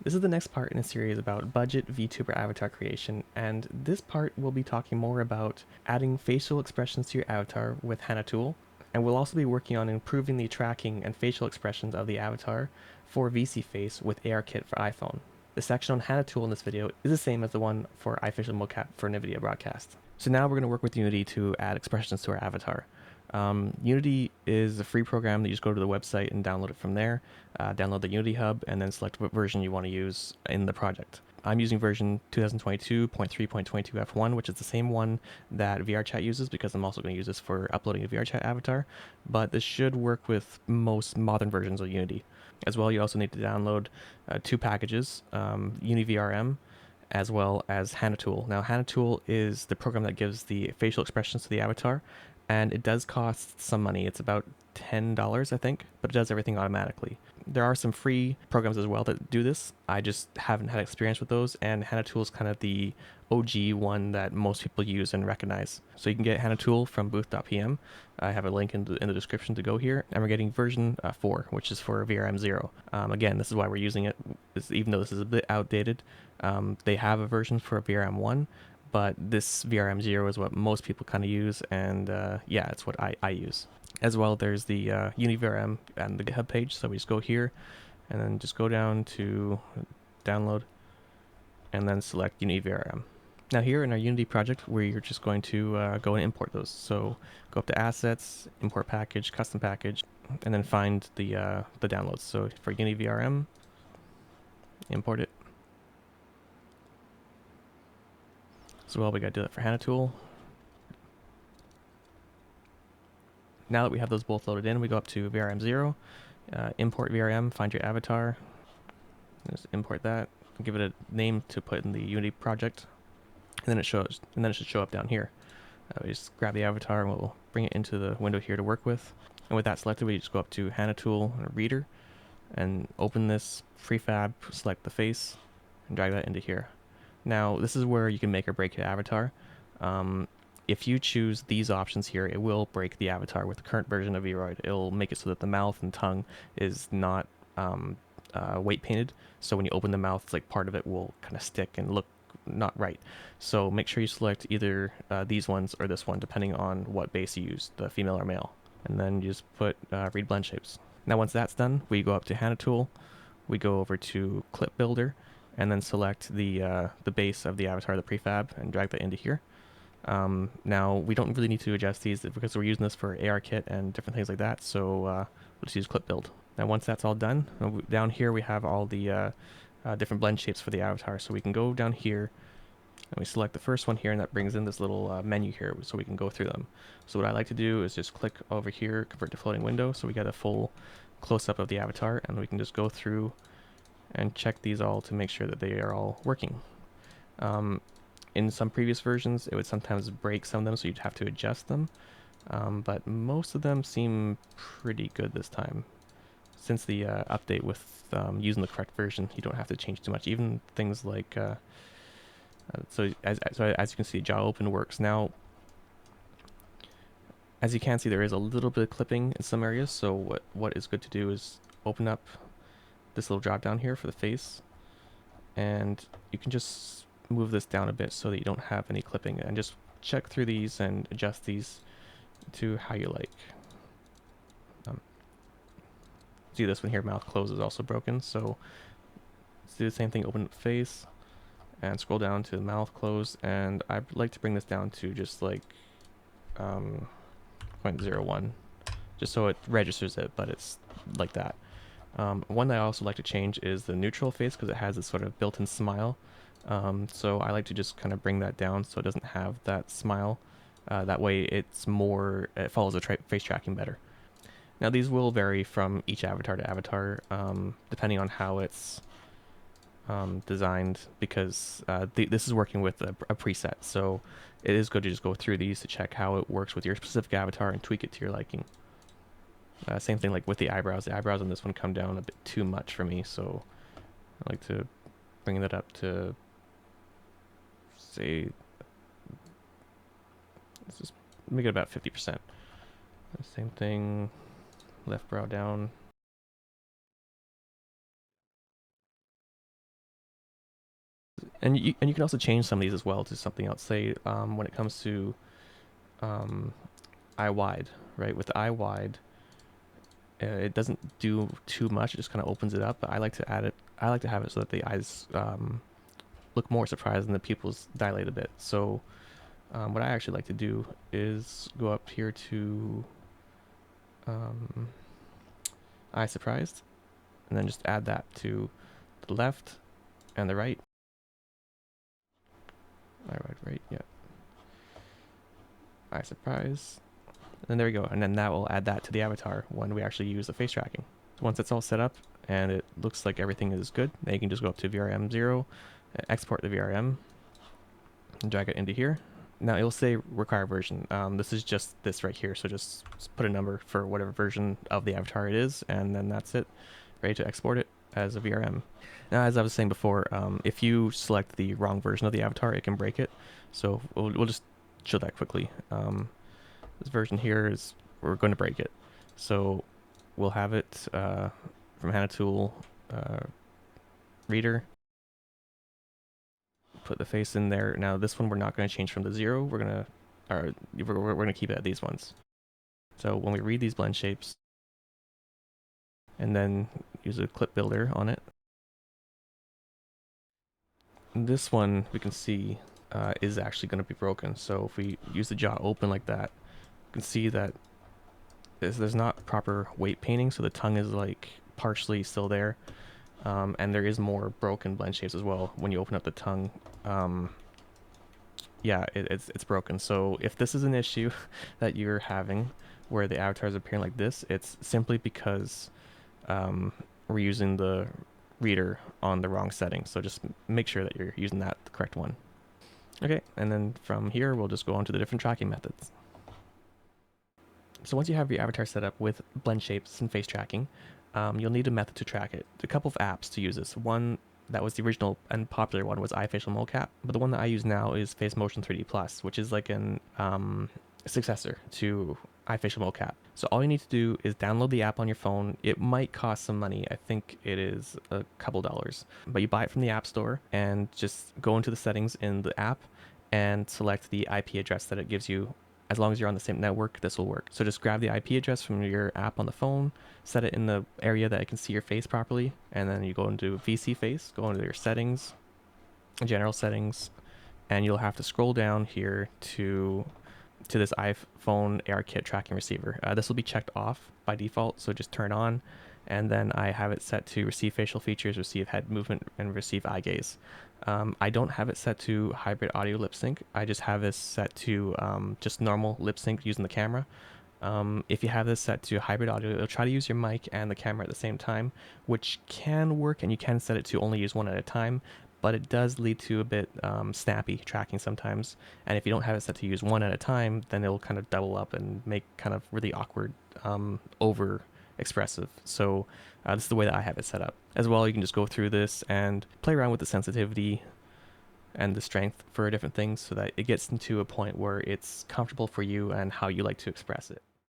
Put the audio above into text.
This is the next part in a series about budget VTuber avatar creation, and this part will be talking more about adding facial expressions to your avatar with Hana Tool, and we'll also be working on improving the tracking and facial expressions of the avatar for VC Face with ARKit for iPhone. The section on Hana Tool in this video is the same as the one for iFacial mocap for NVIDIA broadcast. So now we're going to work with Unity to add expressions to our avatar. Unity is a free program that you just go to the website and download it from there. Download the Unity Hub and then select what version you want to use in the project. I'm using version 2022.3.22 F1, which is the same one that VRChat uses because I'm also going to use this for uploading a VRChat avatar, but this should work with most modern versions of Unity. As well, you also need to download two packages, UniVRM as well as Hana Tool. Now, Hana Tool is the program that gives the facial expressions to the avatar, and it does cost some money. It's about $10, I think, but it does everything automatically. There are some free programs as well that do this. I just haven't had experience with those, and Hana Tool is kind of the OG one that most people use and recognize. So you can get Hana Tool from booth.pm. I have a link in the description to go here, and we're getting version 4, which is for VRM 0. Again, this is why we're using it, even though this is a bit outdated. They have a version for VRM 1, but this VRM 0 is what most people kind of use, and yeah, it's what I use. As well, there's the UniVRM and the GitHub page, so we just go here, and then just go down to download, and then select UniVRM. Now here in our Unity project, we're just going to go and import those. So go up to Assets, Import Package, Custom Package, and then find the downloads. So for UniVRM, import it. As well, we got to do that for Hana Tool. Now that we have those both loaded in, we go up to VRM 0, import VRM, find your avatar, just import that, give it a name to put in the Unity project, and then it should show up down here. We just grab the avatar and we'll bring it into the window here to work with. And with that selected, we just go up to Hana Tool Reader and open this prefab, select the face, and drag that into here. Now, this is where you can make or break your avatar. If you choose these options here, it will break the avatar with the current version of VRoid. It'll make it so that the mouth and tongue is not weight painted. So when you open the mouth, it's like part of it will kind of stick and look not right. So make sure you select either these ones or this one, depending on what base you use, the female or male. And then you just put read blend shapes. Now once that's done, we go up to Hana Tool, we go over to Clip Builder, and then select the base of the avatar, the prefab, and drag that into here. Now we don't really need to adjust these because we're using this for ARKit and different things like that, so we'll just use clip build. Now once that's all done, down here we have all the different blend shapes for the avatar, so we can go down here and we select the first one here, and that brings in this little menu here so we can go through them. So what I like to do is just click over here, convert to floating window, so we get a full close-up of the avatar, and we can just go through and check these all to make sure that they are all working. In some previous versions, it would sometimes break some of them, so you'd have to adjust them. But most of them seem pretty good this time. Since the update with using the correct version, you don't have to change too much. Even things like, so as you can see, jaw open works. Now, as you can see, there is a little bit of clipping in some areas, so what is good to do is open up this little drop down here for the face, and you can just move this down a bit so that you don't have any clipping, and just check through these and adjust these to how you like. See this one here, mouth close is also broken, so let's do the same thing, open up face and scroll down to the mouth close, and I'd like to bring this down to just like 0.01, just so it registers it, but it's like that. One that I also like to change is the neutral face, because it has this sort of built-in smile. So I like to just kind of bring that down so it doesn't have that smile. That way it follows the face tracking better. Now these will vary from each avatar to avatar, depending on how it's designed, because this is working with a preset. So it is good to just go through these to check how it works with your specific avatar and tweak it to your liking. Same thing like with the eyebrows. The eyebrows on this one come down a bit too much for me, so I like to bring that up to, say, let's just make it about 50%. Same thing, left brow down. And you can also change some of these as well to something else. Say when it comes to eye wide, right? With the eye wide, it doesn't do too much. It just kind of opens it up. But I like to add it. I like to have it so that the eyes look more surprised and the pupils dilate a bit. So what I actually like to do is go up here to eye surprised, and then just add that to the left and the right. Right, yeah. Eye surprise. And there we go. And then that will add that to the avatar when we actually use the face tracking. Once it's all set up and it looks like everything is good, then you can just go up to VRM 0, export the VRM, and drag it into here. Now it'll say require version. This is just this right here, so just put a number for whatever version of the avatar it is, and then that's it. Ready to export it as a VRM. Now, as I was saying before, if you select the wrong version of the avatar, it can break it. So we'll just show that quickly. This version here is, we're going to break it. So we'll have it from Hana Tool, reader. Put the face in there. Now this one we're not going to change from the 0. We're gonna keep it at these ones. So when we read these blend shapes, and then use a clip builder on it, this one we can see is actually going to be broken. So if we use the jaw open like that, you can see that there's not proper weight painting, so the tongue is like partially still there, and there is more broken blend shapes as well when you open up the tongue. Yeah, it's broken. So if this is an issue that you're having where the avatar is appearing like this, it's simply because we're using the reader on the wrong setting. So just make sure that you're using the correct one. Okay, and then from here we'll just go on to the different tracking methods. So once you have your avatar set up with blend shapes and face tracking, you'll need a method to track it. A couple of apps to use this. One that was the original and popular one was iFacial Mocap, but the one that I use now is Face Motion 3D Plus, which is like an successor to iFacial Mocap. So all you need to do is download the app on your phone. It might cost some money. I think it is a couple dollars, but you buy it from the App Store and just go into the settings in the app and select the IP address that it gives you. As long as you're on the same network, this will work. So just grab the IP address from your app on the phone, set it in the area that it can see your face properly, and then you go into VC face, go into your settings, general settings, and you'll have to scroll down here to this iPhone ARKit tracking receiver. This will be checked off by default, so just turn on, and then I have it set to receive facial features, receive head movement, and receive eye gaze. I don't have it set to hybrid audio lip sync. I just have this set to just normal lip sync using the camera. If you have this set to hybrid audio, it'll try to use your mic and the camera at the same time, which can work, and you can set it to only use one at a time, but it does lead to a bit snappy tracking sometimes. And if you don't have it set to use one at a time, then it'll kind of double up and make kind of really awkward, over expressive. So this is the way that I have it set up. As well, you can just go through this and play around with the sensitivity and the strength for different things so that it gets into a point where it's comfortable for you and how you like to express it.